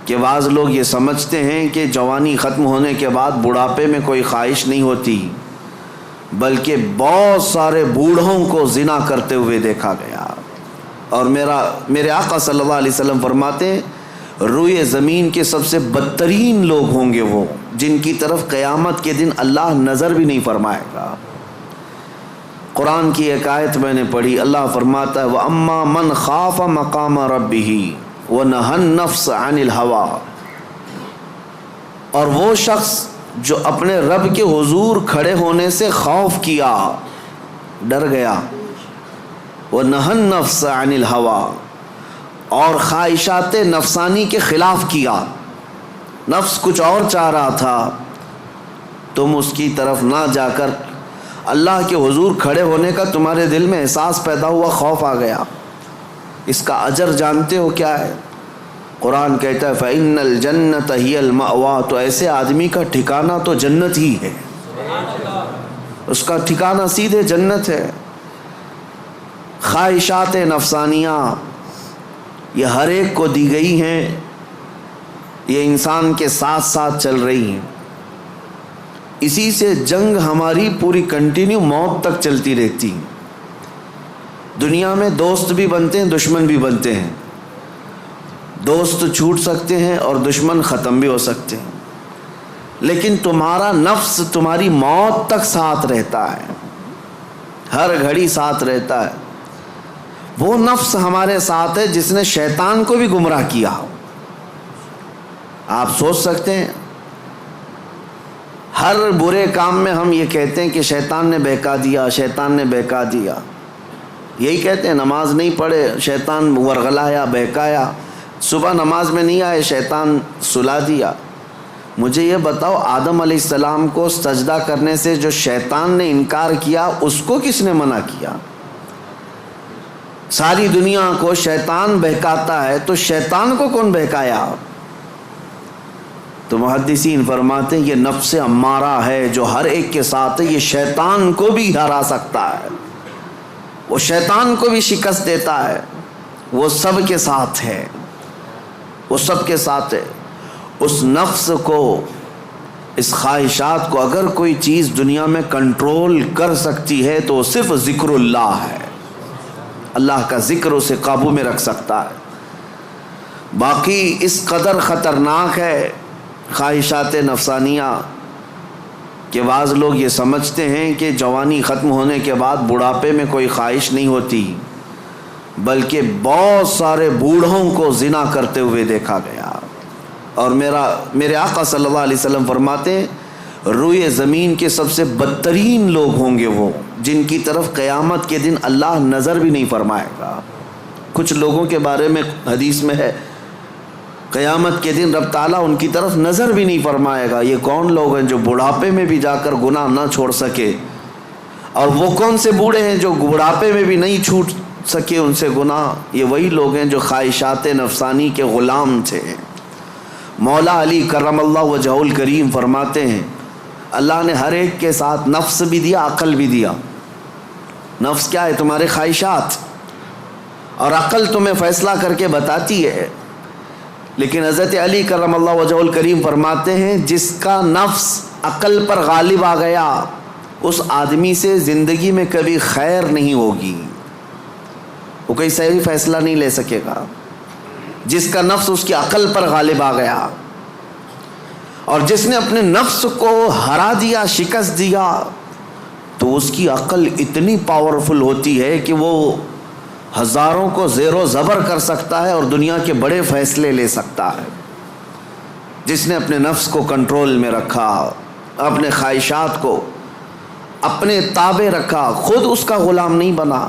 کہ بعض لوگ یہ سمجھتے ہیں کہ جوانی ختم ہونے کے بعد بڑھاپے میں کوئی خواہش نہیں ہوتی، بلکہ بہت سارے بوڑھوں کو زنا کرتے ہوئے دیکھا گیا۔ اور میرے آقا صلی اللہ علیہ وسلم فرماتے ہیں روئے زمین کے سب سے بدترین لوگ ہوں گے وہ جن کی طرف قیامت کے دن اللہ نظر بھی نہیں فرمائے گا۔ قرآن کی ایک آیت میں نے پڑھی، اللہ فرماتا ہے وَأَمَّا مَنْ خَافَ مَقَامَ رَبِّهِ وَنَهَى النَّفْسَ عَنِ الْهَوَىٰ، اور وہ شخص جو اپنے رب کے حضور کھڑے ہونے سے خوف کیا، ڈر گیا، وَنَهَى النَّفْسَ عَنِ الْهَوَىٰ، اور خواہشات نفسانی کے خلاف کیا، نفس کچھ اور چاہ رہا تھا، تم اس کی طرف نہ جا کر اللہ کے حضور کھڑے ہونے کا تمہارے دل میں احساس پیدا ہوا، خوف آ گیا۔ اس کا اجر جانتے ہو کیا ہے؟ قرآن کہتا ہے فَإِنَّ الْجَنَّةَ هِيَ الْمَأْوَىٰ، تو ایسے آدمی کا ٹھکانہ تو جنت ہی ہے، اس کا ٹھکانہ سیدھے جنت ہے۔ خواہشات نفسانیہ یہ ہر ایک کو دی گئی ہیں، یہ انسان کے ساتھ ساتھ چل رہی ہیں، اسی سے جنگ ہماری پوری کنٹینیو موت تک چلتی رہتی ہے۔ دنیا میں دوست بھی بنتے ہیں، دشمن بھی بنتے ہیں، دوست چھوٹ سکتے ہیں اور دشمن ختم بھی ہو سکتے ہیں، لیکن تمہارا نفس تمہاری موت تک ساتھ رہتا ہے، ہر گھڑی ساتھ رہتا ہے۔ وہ نفس ہمارے ساتھ ہے جس نے شیطان کو بھی گمراہ کیا۔ آپ سوچ سکتے ہیں ہر برے کام میں ہم یہ کہتے ہیں کہ شیطان نے بہکا دیا، شیطان نے بہکا دیا، یہی کہتے ہیں، نماز نہیں پڑھے شیطان ورغلایا، بہکایا، صبح نماز میں نہیں آئے شیطان سلا دیا۔ مجھے یہ بتاؤ آدم علیہ السلام کو سجدہ کرنے سے جو شیطان نے انکار کیا اس کو کس نے منع کیا؟ ساری دنیا کو شیطان بہکاتا ہے تو شیطان کو کون بہکایا؟ تو محدثین فرماتے ہیں یہ نفس امارہ ہے جو ہر ایک کے ساتھ ہے، یہ شیطان کو بھی ہرا سکتا ہے، وہ شیطان کو بھی شکست دیتا ہے، وہ سب کے ساتھ ہے، وہ سب کے ساتھ ہے۔ اس نفس کو، اس خواہشات کو اگر کوئی چیز دنیا میں کنٹرول کر سکتی ہے تو صرف ذکر اللہ ہے، اللہ کا ذکر اسے قابو میں رکھ سکتا ہے۔ باقی اس قدر خطرناک ہے خواہشات نفسانیہ کہ بعض لوگ یہ سمجھتے ہیں کہ جوانی ختم ہونے کے بعد بڑھاپے میں کوئی خواہش نہیں ہوتی، بلکہ بہت سارے بوڑھوں کو زنا کرتے ہوئے دیکھا گیا۔ اور میرے آقا صلی اللہ علیہ وسلم فرماتے ہیں روئے زمین کے سب سے بدترین لوگ ہوں گے وہ جن کی طرف قیامت کے دن اللہ نظر بھی نہیں فرمائے گا۔ کچھ لوگوں کے بارے میں حدیث میں ہے قیامت کے دن رب تعالیٰ ان کی طرف نظر بھی نہیں فرمائے گا۔ یہ کون لوگ ہیں جو بڑھاپے میں بھی جا کر گناہ نہ چھوڑ سکے؟ اور وہ کون سے بوڑھے ہیں جو بڑھاپے میں بھی نہیں چھوٹ سکے ان سے گناہ؟ یہ وہی لوگ ہیں جو خواہشات نفسانی کے غلام تھے۔ مولا علی کرم اللہ وجہہ الکریم فرماتے ہیں اللہ نے ہر ایک کے ساتھ نفس بھی دیا، عقل بھی دیا۔ نفس کیا ہے؟ تمہارے خواہشات، اور عقل تمہیں فیصلہ کر کے بتاتی ہے۔ لیکن حضرت علی کرم اللہ وجہہ الکریم فرماتے ہیں جس کا نفس عقل پر غالب آ گیا اس آدمی سے زندگی میں کبھی خیر نہیں ہوگی، وہ کوئی صحیح فیصلہ نہیں لے سکے گا۔ جس کا نفس اس کی عقل پر غالب آ گیا، اور جس نے اپنے نفس کو ہرا دیا، شکست دیا، تو اس کی عقل اتنی پاورفل ہوتی ہے کہ وہ ہزاروں کو زیر و زبر کر سکتا ہے اور دنیا کے بڑے فیصلے لے سکتا ہے۔ جس نے اپنے نفس کو کنٹرول میں رکھا، اپنے خواہشات کو اپنے تابع رکھا، خود اس کا غلام نہیں بنا،